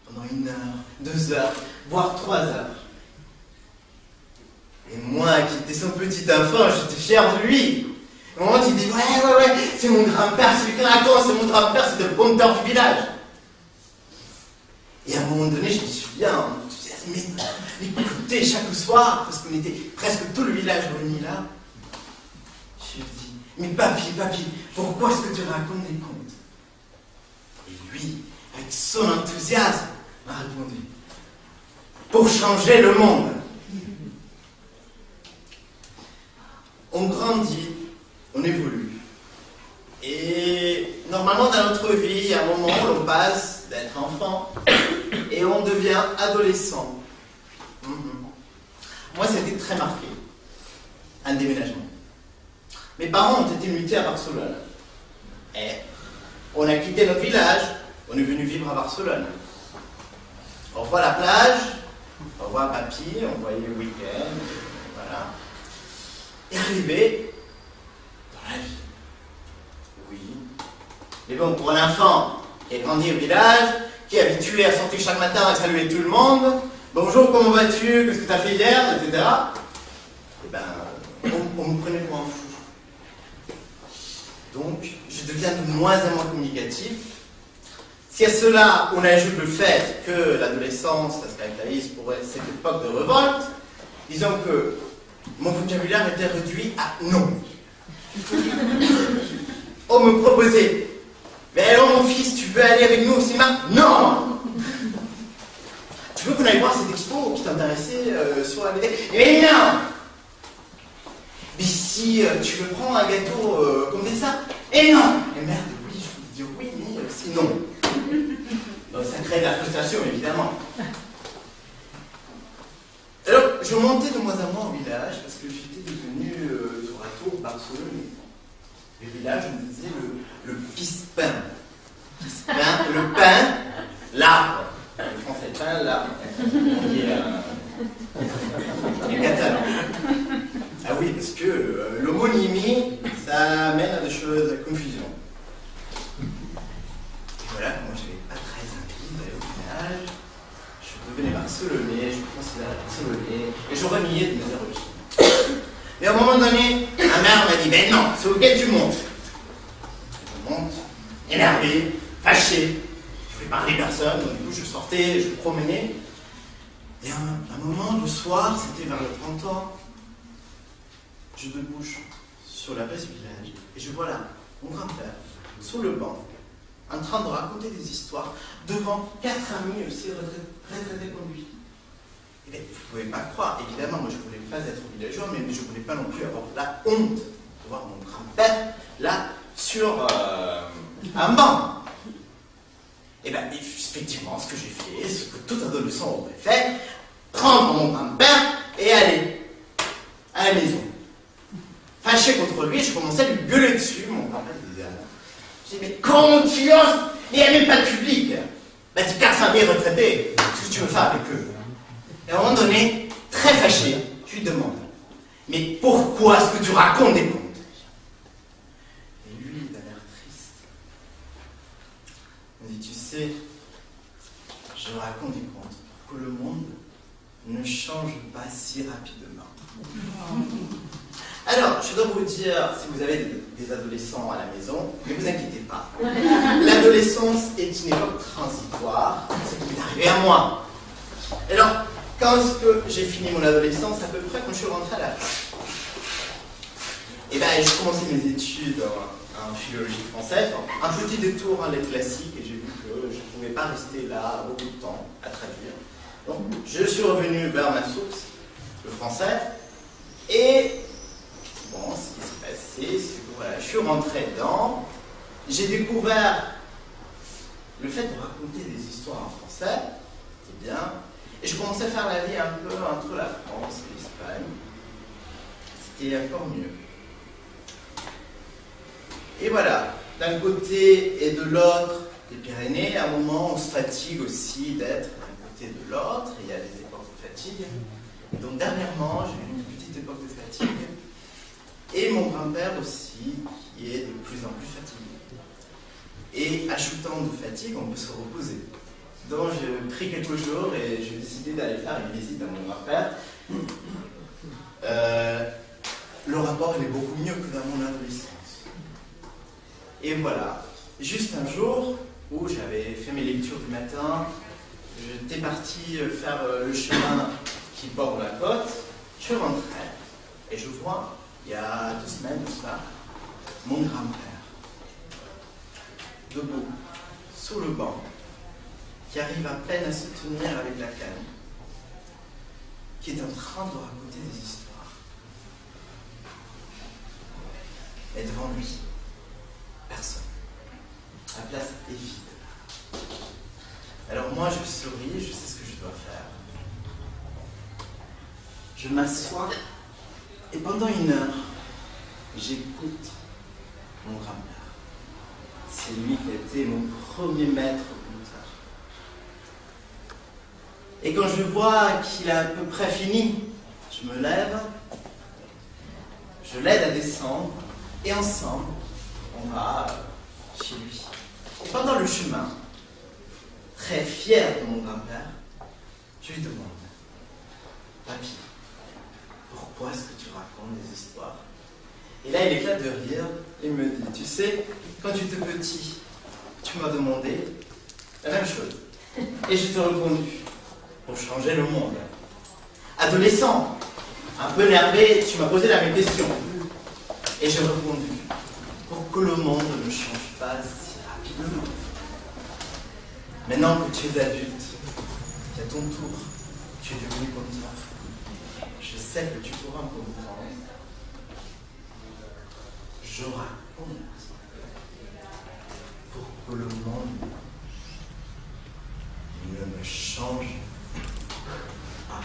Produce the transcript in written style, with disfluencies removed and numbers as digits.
pendant 1 heure, 2 heures, voire 3 heures. Et moi, qui étais son petit enfant, j'étais fier de lui. Au moment où il dit, ouais, c'est mon grand-père, c'est lui qui raconte, c'est mon grand-père, c'était le conteur du village. Et à un moment donné, je me suis bien enthousiasmé, l'écouter chaque soir, parce qu'on était presque tout le village réuni là. Je lui ai dit, mais papy, pourquoi est-ce que tu racontes des contes? Et lui, avec son enthousiasme, m'a répondu, pour changer le monde. On grandit, on évolue. Et normalement dans notre vie, il y a un moment où on passe d'être enfant et on devient adolescent. Moi, c'était très marqué. Un déménagement. Mes parents ont été mutés à Barcelone. Et on a quitté notre village, on est venu vivre à Barcelone. Au revoir la plage, au revoir papy, on voyait le week-end, voilà. Et arrivé dans la vie. Oui. Mais bon, pour un enfant qui a grandi au village, qui est habitué à sortir chaque matin à saluer tout le monde, bonjour, comment vas-tu, qu'est-ce que tu as fait hier, etc. Eh ben, on me prenait pour un fou. Donc, je deviens de moins en moins communicatif. Si à cela, on ajoute le fait que l'adolescence, ça se caractérise pour cette époque de révolte, disons que mon vocabulaire était réduit à non. On me proposait, mais alors mon fils, tu veux aller avec nous au cinéma? Non. Tu veux qu'on aille voir cette expo qui t'intéressait sur la BD? Mais non. Mais si tu veux prendre un gâteau comme ça? Et non. Et merde, oui, je vous dis oui, mais c'est non. Donc ça crée de la frustration, évidemment. Alors, je montais de moins en moins au village parce que j'étais devenu sur la tour Barcelone. Le village, on disait le pispin. Le pain, l'arbre. Le français, pain, l'arbre. On est catalan. Ah oui, parce que l'homonymie, ça amène à des choses, à la confusion. Et voilà, moi j'avais pas très envie d'aller au village. Je devenais barcelonais, je me considérais barcelonais, et je reniais de mes origines. Mais à un moment donné, ma mère m'a dit, mais non, c'est auquel tu montes. Je monte, énervé, fâché, je voulais parler personne, donc du coup je sortais, je me promenais. Et à un moment, le soir, c'était vers le 30 ans, je débouche sur la place du village, et je vois là, mon grand-père, sur le banc, en train de raconter des histoires, devant 4 amis aussi retraités comme lui. Et bien, vous ne pouvez pas croire, évidemment, moi je ne voulais pas être villageois, mais je ne voulais pas non plus avoir la honte de voir mon grand-père là, sur un banc. Et bien, effectivement, ce que j'ai fait, ce que tout adolescent aurait fait, prendre mon grand-père et aller à la maison. Fâché contre lui, je commençais à lui gueuler dessus. Mon grand-père disait, je dis, mais comment tu oses? Mais il n'y a même pas de public. Ben, tu casses un bien retraité. Qu'est-ce que tu veux faire avec eux? Et à un moment donné, très fâché, je lui demande, mais pourquoi est-ce que tu racontes des contes? Et lui, il a l'air triste. Il me dit, tu sais, je raconte des contes pour que le monde ne change pas si rapidement. Alors, je dois vous dire, si vous avez des adolescents à la maison, ne vous inquiétez pas. L'adolescence est une époque transitoire, ce qui est arrivé à moi. Alors, quand j'ai fini mon adolescence, à peu près quand je suis rentré à la fac, et bien, je commençais mes études en philologie française, un petit détour en lettres classiques, et j'ai vu que je ne pouvais pas rester là beaucoup de temps à traduire. Donc, je suis revenu vers ma source, le français, et bon, ce qui s'est passé, c'est que voilà, je suis rentré dedans, j'ai découvert le fait de raconter des histoires en français, c'est bien, et je commençais à faire la vie un peu entre la France et l'Espagne. C'était encore mieux. Et voilà, d'un côté et de l'autre des Pyrénées, à un moment on se fatigue aussi d'être d'un côté et de l'autre, il y a des époques de fatigue. Et donc dernièrement, j'ai eu une petite époque de fatigue. Et mon grand-père aussi, qui est de plus en plus fatigué. Et ajoutant de fatigue, on peut se reposer. Donc j'ai pris quelques jours et j'ai décidé d'aller faire une visite à mon grand-père. Le rapport il est beaucoup mieux que dans mon adolescence. Et voilà, juste un jour où j'avais fait mes lectures du matin, j'étais parti faire le chemin qui borde la côte, je rentrais et je vois, il y a 2 semaines de cela, mon grand-père, debout, sous le banc, qui arrive à peine à se tenir avec la canne, qui est en train de raconter des histoires. Et devant lui, personne. La place est vide. Alors moi, je souris, je sais ce que je dois faire. Je m'assois et pendant 1 heure, j'écoute mon grand-père. C'est lui qui a été mon premier maître conteur. Et quand je vois qu'il a à peu près fini, je me lève, je l'aide à descendre et ensemble, on va chez lui. Et pendant le chemin, très fier de mon grand-père, je lui demande, papy, pourquoi est-ce que tu racontes des histoires? Et là, il éclate de rire et me dit, tu sais, quand tu étais petit, tu m'as demandé la même chose. Et je t'ai répondu, pour changer le monde. Adolescent, un peu énervé, tu m'as posé la même question. Et j'ai répondu, pour que le monde ne change pas si rapidement. Maintenant que tu es adulte, à ton tour, tu es devenu comme toi. Je sais que tu pourras me comprendre. Je raconte pour que le monde ne me change pas.